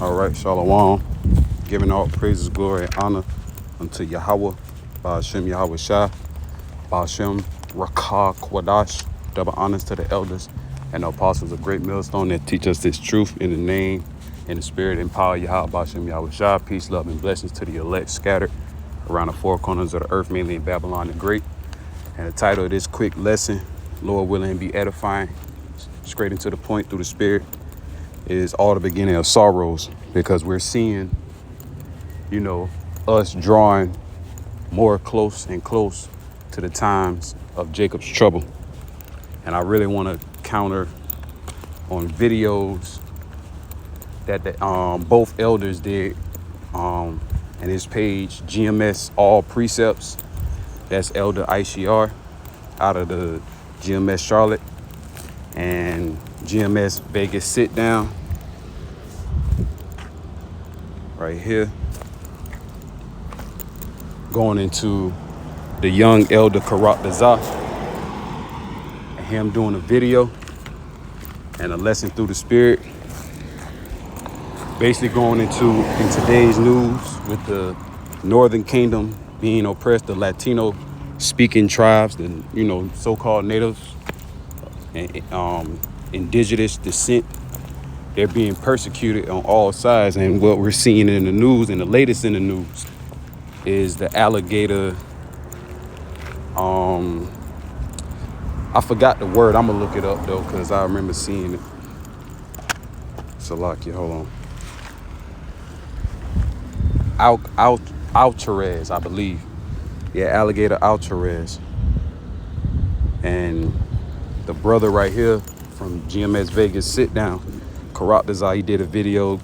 All right, Shalom. Giving all praises, glory, and honor unto Yahweh, Ba'ashem Yahweh Shai, Ba'ashem Rakah Kwadash. Double honors to the elders and the apostles of Great Millstone that teach us this truth in the name, in the spirit, and power of Yahweh, Ba'ashem Yahweh Shai. Peace, love, and blessings to the elect scattered around the four corners of the earth, mainly in Babylon the Great. And the title of this quick lesson, Lord willing, be edifying, straight into the point through the spirit, is all the beginning of sorrows, because we're seeing, us drawing more close and close to the times of Jacob's trouble. And I really want to counter on videos that both elders did and his page, GMS All Precepts. That's Elder ICR out of the GMS Charlotte and GMS Vegas Sit Down right here, going into the young Elder Karat Dazah and him doing a video and a lesson through the spirit, basically going into in today's news with the Northern Kingdom being oppressed, the Latino speaking tribes, the so-called natives and indigenous descent. They're being persecuted on all sides. And what we're seeing in the news, and the latest in the news, is the alligator. I forgot the word. I'm going to look it up, though, because I remember seeing it. Salakia, hold on. Altarez, I believe. Yeah, alligator Altarez. And the brother right here from GMS Vegas Sit Down, Karat Dazah, he did a video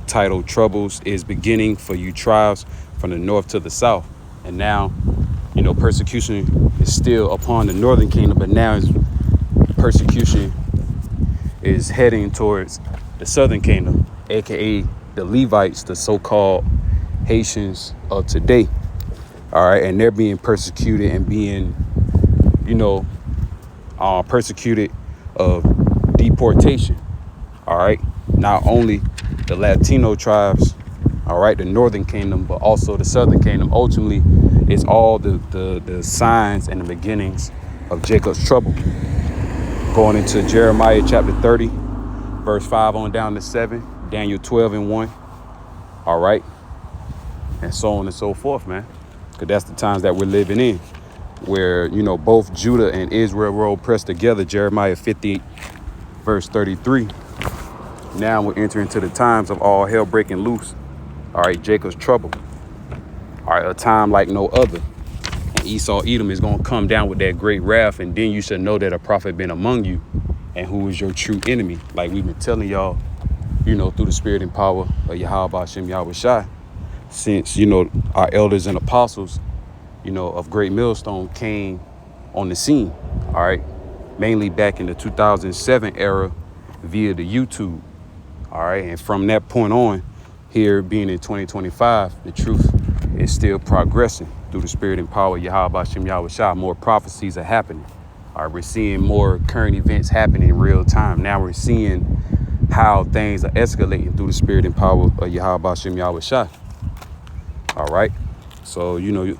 titled "Troubles is Beginning for You Tribes from the North to the South." And now, persecution is still upon the Northern Kingdom, but now persecution is heading towards the Southern Kingdom, aka the Levites, the so-called Haitians of today. All right, and they're being persecuted and being, persecuted of deportation. All right, not only the Latino tribes, all right, the Northern Kingdom, but also the Southern Kingdom. Ultimately, it's all the signs and the beginnings of Jacob's trouble. Going into Jeremiah chapter 30, verse 5 on down to 7, Daniel 12 and 1. All right, and so on and so forth, man. Because that's the times that we're living in, where, both Judah and Israel were oppressed together. Jeremiah 50, verse 33. Now we're entering into the times of all hell breaking loose. All right, Jacob's trouble. All right, a time like no other. And Esau Edom is going to come down with that great wrath, and then you should know that a prophet been among you and who is your true enemy. Like we've been telling y'all, through the spirit and power of Yahweh Ba'ashem Yahweh Shai, since, our elders and apostles, of Great Millstone came on the scene. All right, mainly back in the 2007 era via the YouTube. All right, and from that point on, here being in 2025, the truth is still progressing through the spirit and power of Yahweh Ba'ashem Yahweh Shai. More prophecies are happening. All right, we're seeing more current events happening in real time. Now we're seeing how things are escalating through the spirit and power of Yahweh Ba'ashem Yahweh Shai. All right, so you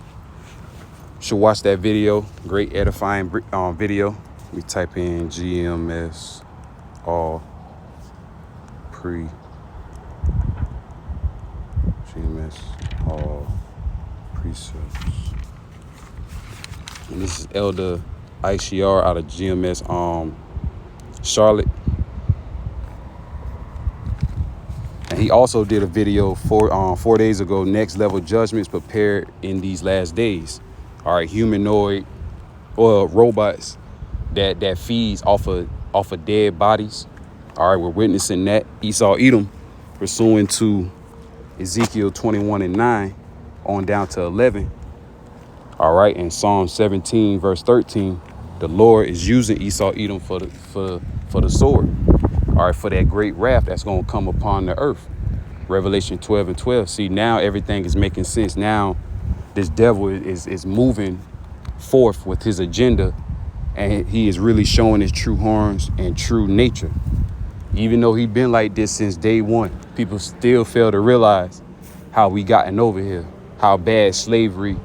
should watch that video. Great edifying video. Let me type in GMS All Precepts. And this is Elder ICR out of GMS Charlotte. And he also did a video 4 days ago, Next Level Judgments Prepared in These Last Days. All right, humanoid or robots that feeds off of dead bodies. All right, we're witnessing that. Esau Edom, pursuant to Ezekiel 21 and 9 on down to 11. All right, and Psalm 17 verse 13, the Lord is using Esau Edom for the sword. All right, for that great wrath that's going to come upon the earth. Revelation 12 and 12. See, now everything is making sense. Now this devil is moving forth with his agenda, and he is really showing his true horns and true nature. Even though he's been like this since day one. people still fail to realize how we gotten over here, how bad slavery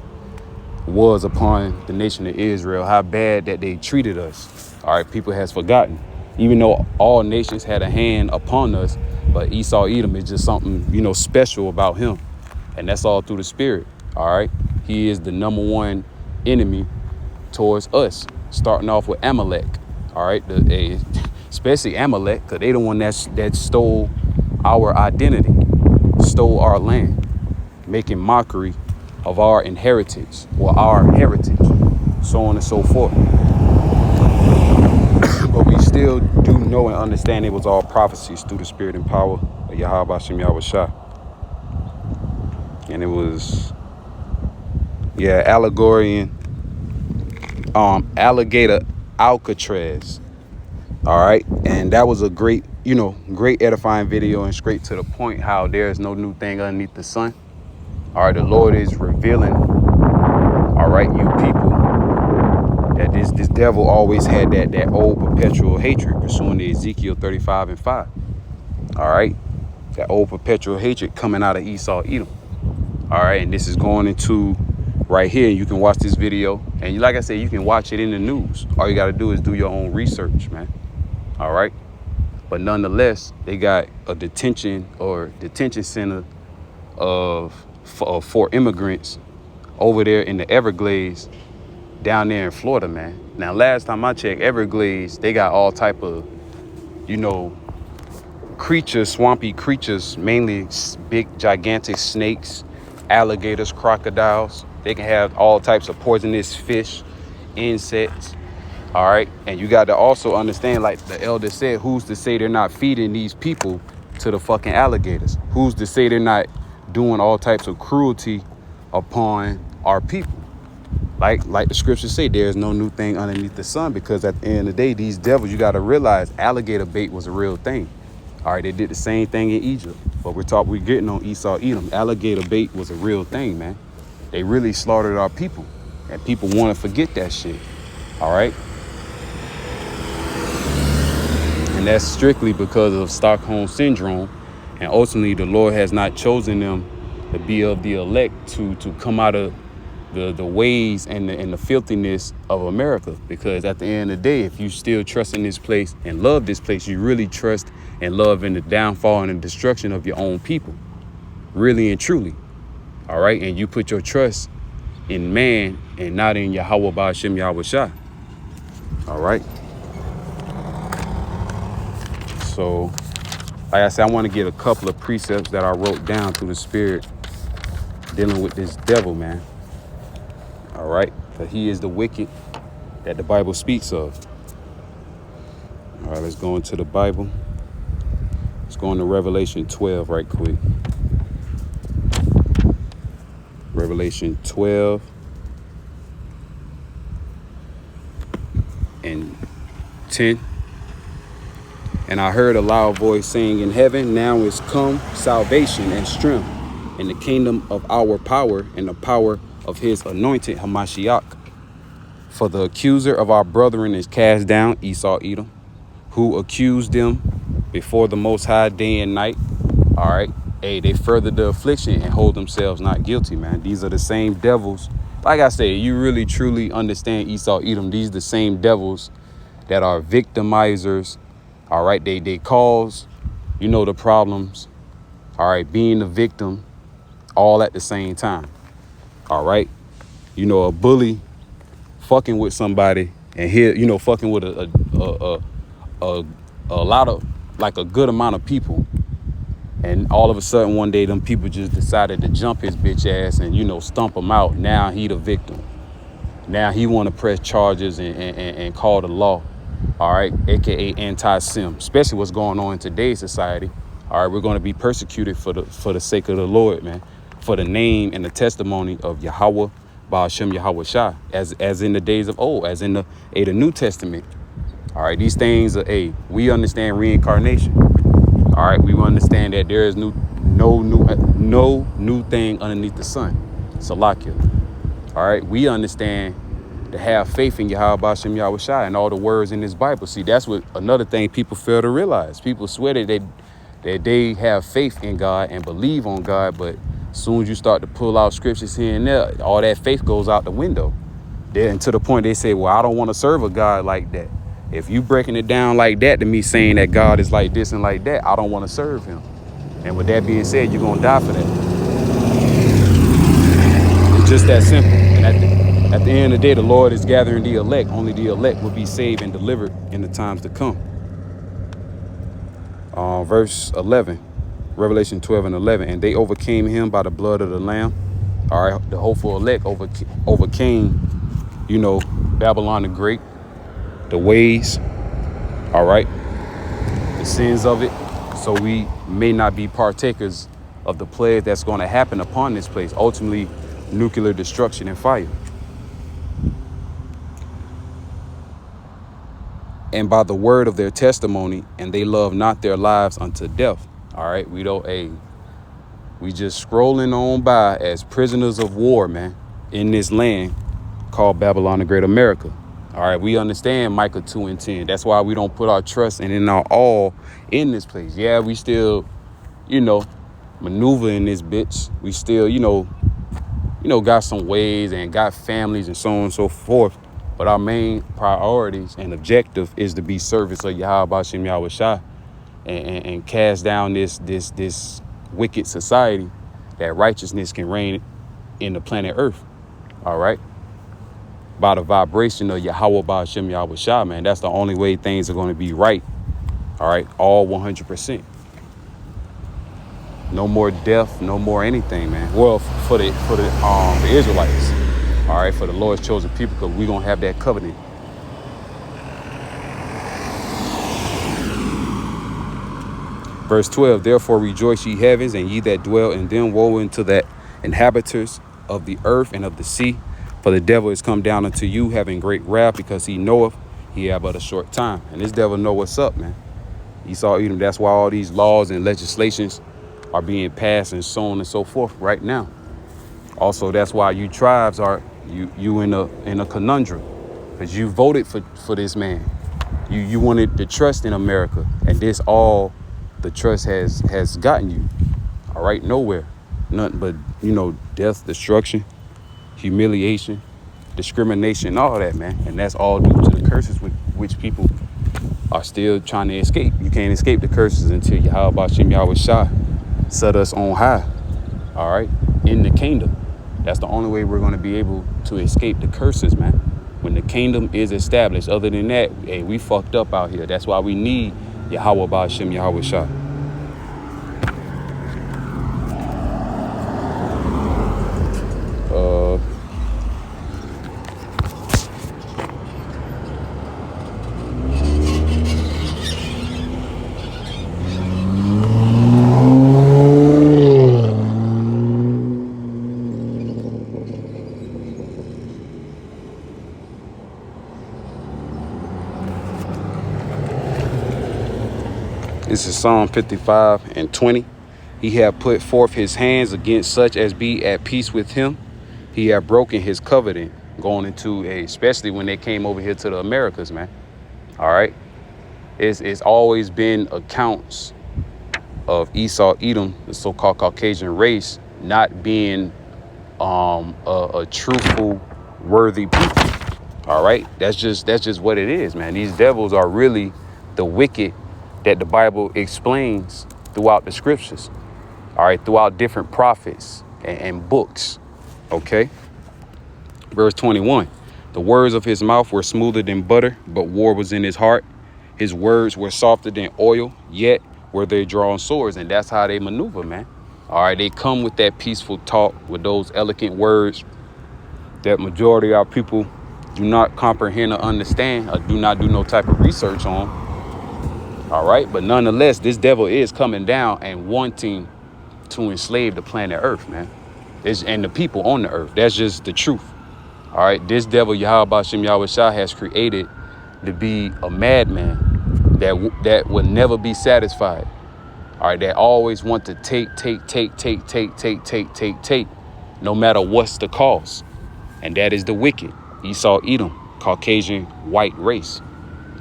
was upon the nation of Israel, how bad that they treated us. All right, people has forgotten. Even though all nations had a hand upon us, but Esau Edom is just something, special about him. And that's all through the spirit. All right. He is the number one enemy towards us, starting off with Amalek. All right. Especially Amalek, because they the one that stole our identity, stole our land, making mockery of our inheritance or our heritage, so on and so forth. But we still do know and understand it was all prophecies through the spirit and power of Yahweh Hashem Yahweh Shah. And it was, allegory and alligator Alcatraz. All right. And that was a great edifying video and straight to the point how there is no new thing underneath the sun. All right. The Lord is revealing, all right, you people, that this devil always had that old perpetual hatred pursuing to Ezekiel 35:5. All right. That old perpetual hatred coming out of Esau Edom. All right. And this is going into right here. You can watch this video. And like I said, you can watch it in the news. All you got to do is do your own research, man. All right. But nonetheless, they got a detention center for immigrants over there in the Everglades down there in Florida, man. Now, last time I checked, Everglades, they got all type of, creatures, swampy creatures, mainly big, gigantic snakes, alligators, crocodiles. They can have all types of poisonous fish, insects. All right. And you got to also understand, like the elder said, who's to say they're not feeding these people to the fucking alligators? Who's to say they're not doing all types of cruelty upon our people? Like the scriptures say, there's no new thing underneath the sun, because at the end of the day, these devils, you got to realize alligator bait was a real thing. All right. They did the same thing in Egypt, but we're getting on Esau Edom. Alligator bait was a real thing, man. They really slaughtered our people, and people want to forget that shit. All right. And that's strictly because of Stockholm syndrome. And ultimately, the Lord has not chosen them to be of the elect to come out of the ways and the filthiness of America. Because at the end of the day, if you still trust in this place and love this place, you really trust and love in the downfall and the destruction of your own people. Really and truly. All right. And you put your trust in man and not in Yahweh Ba'ashem Yahweh Shah. All right. So, like I said, I want to get a couple of precepts that I wrote down through the spirit dealing with this devil, man. All right. But he is the wicked that the Bible speaks of. All right. Let's go into the Bible. Let's go into Revelation 12 right quick. Revelation 12 and 10. And I heard a loud voice saying in heaven, now is come salvation and strength in the kingdom of our power and the power of his anointed Hamashiach. For the accuser of our brethren is cast down, Esau Edom, who accused them before the Most High day and night. All right. Hey, they further the affliction and hold themselves not guilty, man. These are the same devils. Like I say, you really, truly understand Esau Edom. These are the same devils that are victimizers. All right. They cause, the problems. All right. Being the victim all at the same time. All right. A bully fucking with somebody and here, fucking with a lot of, like, a good amount of people. And all of a sudden one day them people just decided to jump his bitch ass and, stump him out. Now he the victim. Now he want to press charges and call the law. All right. AKA anti-sim, especially what's going on in today's society. All right. We're going to be persecuted for the sake of the Lord, man, for the name and the testimony of Yahweh Ba'ashem Yahweh Shah, as in the days of old, as in the New Testament. All right. These things are, we understand reincarnation. All right. We understand that there is no new thing underneath the sun. Salakia. All right. We understand to have faith in Yahweh Ba'ashem Yahweh Shai and all the words in this Bible. See, that's what another thing people fail to realize. People swear that that they have faith in God and believe on God, but as soon as you start to pull out scriptures here and there, all that faith goes out the window. And to the point they say, well, I don't want to serve a God like that. If you breaking it down like that to me, saying that God is like this and like that, I don't want to serve him. And with that being said, you're going to die for that. It's just that simple. And at the end of the day, the Lord is gathering the elect. Only the elect will be saved and delivered in the times to come. Verse 11, Revelation 12:11. And they overcame him by the blood of the Lamb. All right, the hopeful elect overcame, Babylon the Great, the ways, all right, the sins of it. So we may not be partakers of the plague that's going to happen upon this place. Ultimately, nuclear destruction and fire. And by the word of their testimony, and they love not their lives unto death. All right, we just scrolling on by as prisoners of war, man, in this land called Babylon the Great America. All right, we understand Micah 2:10. That's why we don't put our trust and in our all in this place. Yeah, we still, maneuver in this bitch. We still, got some ways and got families and so on and so forth. But our main priorities and objective is to be service of Yahweh Shem Yahweh Shai and cast down this wicked society, that righteousness can reign in the planet Earth. All right. By the vibration of Yahweh Shem Yahweh Shai, man. That's the only way things are going to be right. All right. All 100%. No more death, no more anything, man. Well, for the Israelites. All right, for the Lord's chosen people, because we're going to have that covenant. Verse 12, therefore rejoice ye heavens, and ye that dwell in them. Woe unto the inhabitants of the earth and of the sea. For the devil is come down unto you, having great wrath, because he knoweth he have but a short time. And this devil know what's up, man. Esau, Edom, that's why all these laws and legislations are being passed and so on and so forth right now. Also, that's why you tribes are you in a conundrum, because you voted for this man. You wanted the trust in America, and this all the trust has gotten you. All right, nowhere, nothing but death, destruction, humiliation, discrimination, all that, man. And that's all due to the curses with which people are still trying to escape. You can't escape the curses until Yahweh Shem Yahweh Shai set us on high. All right, in the kingdom. That's the only way we're going to be able to escape the curses, man. When the kingdom is established. Other than that, hey, we fucked up out here. That's why we need Yahweh Ba'ashem Yahweh Shah. This is Psalm 55:20. He hath put forth his hands against such as be at peace with him. He hath broken his covenant, going into especially when they came over here to the Americas, man. All right. It's always been accounts of Esau, Edom, the so-called Caucasian race, not being a truthful, worthy people. All right. That's just what it is, man. These devils are really the wicked that the Bible explains throughout the scriptures. All right. Throughout different prophets and books. OK. Verse 21. The words of his mouth were smoother than butter, but war was in his heart. His words were softer than oil, yet were they drawn swords. And that's how they maneuver, man. All right. They come with that peaceful talk, with those eloquent words that majority of our people do not comprehend or understand, or do not do no type of research on. All right. But nonetheless, this devil is coming down and wanting to enslave the planet Earth, man. And the people on the earth. That's just the truth. All right. This devil, Yahweh Shem Yahweh Shah, has created to be a madman that will never be satisfied. All right. That always want to take, no matter what's the cost. And that is the wicked. Esau, Edom, Caucasian white race.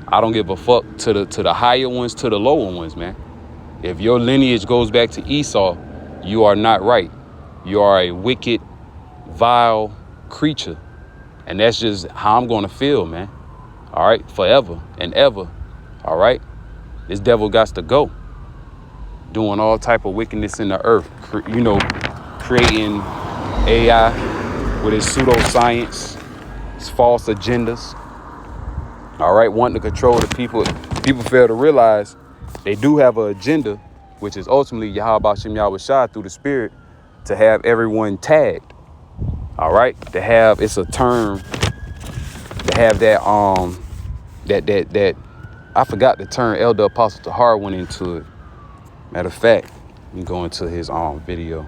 I don't give a fuck to the higher ones, to the lower ones, man. If your lineage goes back to Esau, you are not right. You are a wicked, vile creature. And that's just how I'm going to feel, man. All right. Forever and ever. All right. This devil got to go. Doing all type of wickedness in the earth. Creating AI with his pseudoscience, his false agendas. All right. Wanting to control the people. People fail to realize they do have an agenda, which is ultimately Yahweh Shem Yahweh Shai through the Spirit, to have everyone tagged. All right. To have, it's a term, to have that, that I forgot the term. Elder Apostle Tahar went into it. Matter of fact, let me go into his video.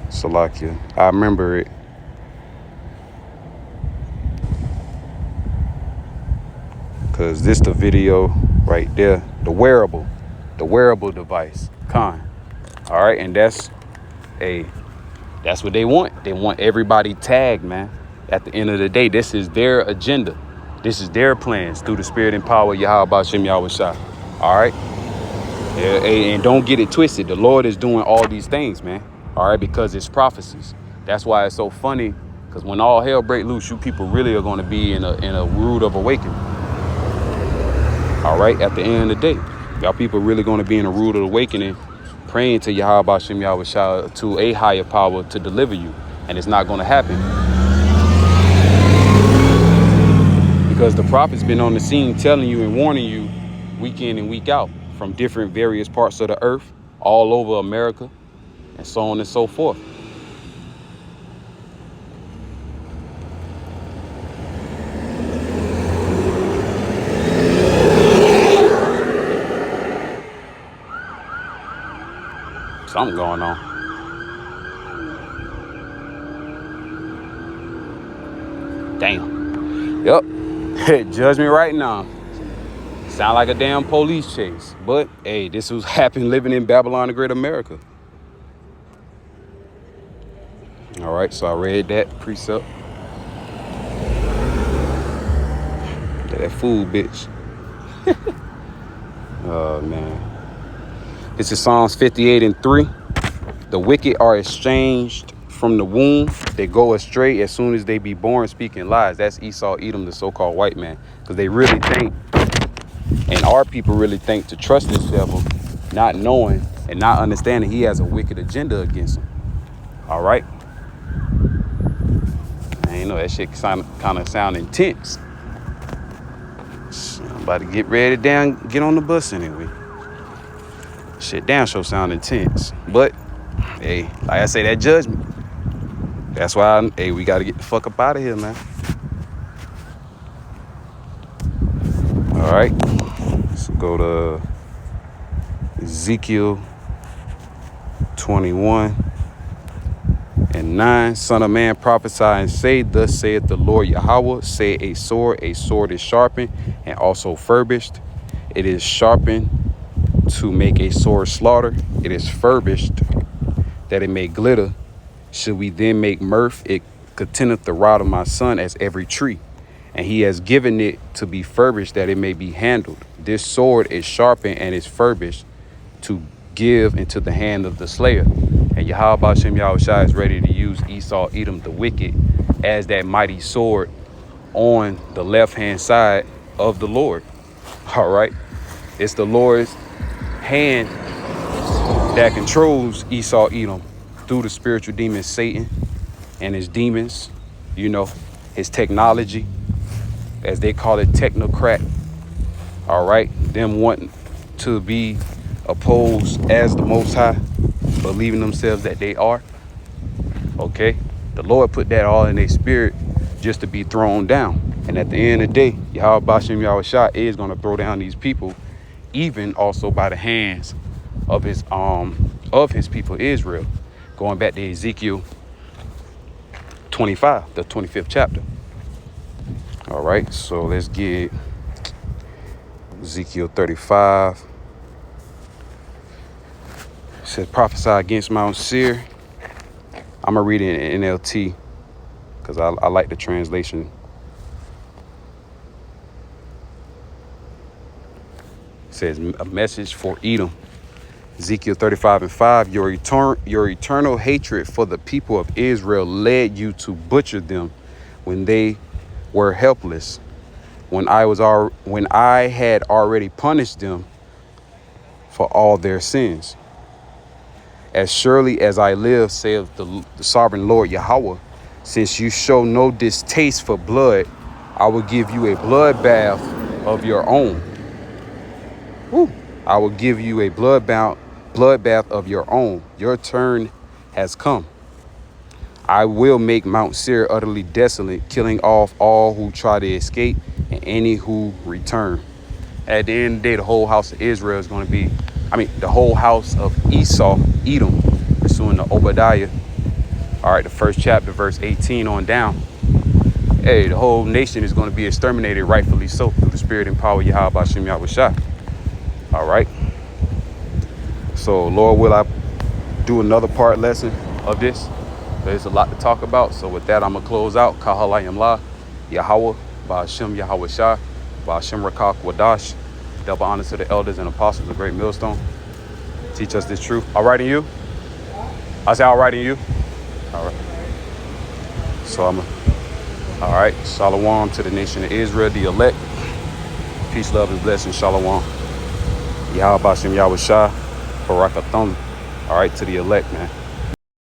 Salakia. I remember it. Cause this the video right there. The wearable device. All right, and that's what they want. They want everybody tagged, man. At the end of the day, this is their agenda. This is their plans through the Spirit and power of Yahweh Shem Yahweh Shai. All right. Yeah, and don't get it twisted. The Lord is doing all these things, man. All right, because it's prophecies. That's why it's so funny. Because when all hell break loose, you people really are going to be in a rude of awakening. All right, at the end of the day, y'all people really going to be in a rude of awakening, praying to Yahweh Shem Yahweh Shai, to a higher power to deliver you. And it's not going to happen. Because the prophet's been on the scene telling you and warning you week in and week out from different various parts of the earth, all over America, and so on and so forth. Something going on. Damn. Yep. Judge me right now. Sound like a damn police chase. But, hey, this was happening living in Babylon, the Great America. All right, so I read that precept. That fool, bitch. Oh, man. This is Psalms 58:3. The wicked are estranged from the womb. They go astray as soon as they be born, speaking lies. That's Esau, Edom, the so-called white man. Because they really think, and our people really think, to trust this devil, not knowing and not understanding he has a wicked agenda against them. All right? And you know, that shit kind of sound intense. So I'm about to get ready down, get on the bus anyway. Shit damn sure sound intense. But, hey, like I say, that judgment. That's why, we got to get the fuck up out of here, man. All right. Let's go to Ezekiel 21:9. Son of man, prophesy and say, thus saith the Lord Yahweh, say a sword is sharpened and also furbished. It is sharpened to make a sword slaughter. It is furbished that it may glitter. Should we then make mirth? It contenteth the rod of my son as every tree. And he has given it to be furbished that it may be handled. This sword is sharpened and is furbished to give into the hand of the slayer. And Yahweh Shem Yahweh Shai is ready to use Esau, Edom, the wicked, as that mighty sword on the left-hand side of the Lord. All right. It's the Lord's hand that controls Esau, Edom through the spiritual demon Satan and his demons, his technology, as they call it, technocrat. All right. Them wanting to be opposed as the Most High, believing themselves that they are. Okay. The Lord put that all in their spirit just to be thrown down. And at the end of the day, Yahweh Shem Yahweh Shai is going to throw down these people, even also by the hands of his people Israel. Going back to Ezekiel 25, the 25th chapter. All right, so let's get Ezekiel 35. It says, prophesy against Mount Seir. I'm going to read it in NLT because I like the translation. says a message for Edom. Ezekiel 35:5, your eternal hatred for the people of Israel led you to butcher them when they were helpless, when I had already punished them for all their sins. As surely as I live, saith the sovereign Lord Yahweh, since you show no distaste for blood, I will give you a bloodbath of your own. Woo. I will give you a bloodbath of your own. Your turn has come. I will make Mount Seir utterly desolate, killing off all who try to escape and any who return. At the end of the day, the whole house of Israel is going to be, the whole house of Esau, Edom, pursuing the Obadiah. All right, the first chapter, verse 18 on down. Hey, the whole nation is going to be exterminated, rightfully so, through the spirit and power of Yahweh Bashem Yahushua. All right. So, Lord, will I do another part lesson of this? There's a lot to talk about. So with that, I'm going to close out. Kahalayim La, Yahweh, Ba'ashem Yahushua, Ba'ashem Rakak Wadash. Double honor to the elders and apostles of Great Millstone. Teach us this truth. All right in you? I say all right in you? All right. So all right. Shalom to the nation of Israel, the elect. Peace, love, and blessing. Shalom. Yahweh Bashem Yahushua, Barakathon. All right, to the elect, man.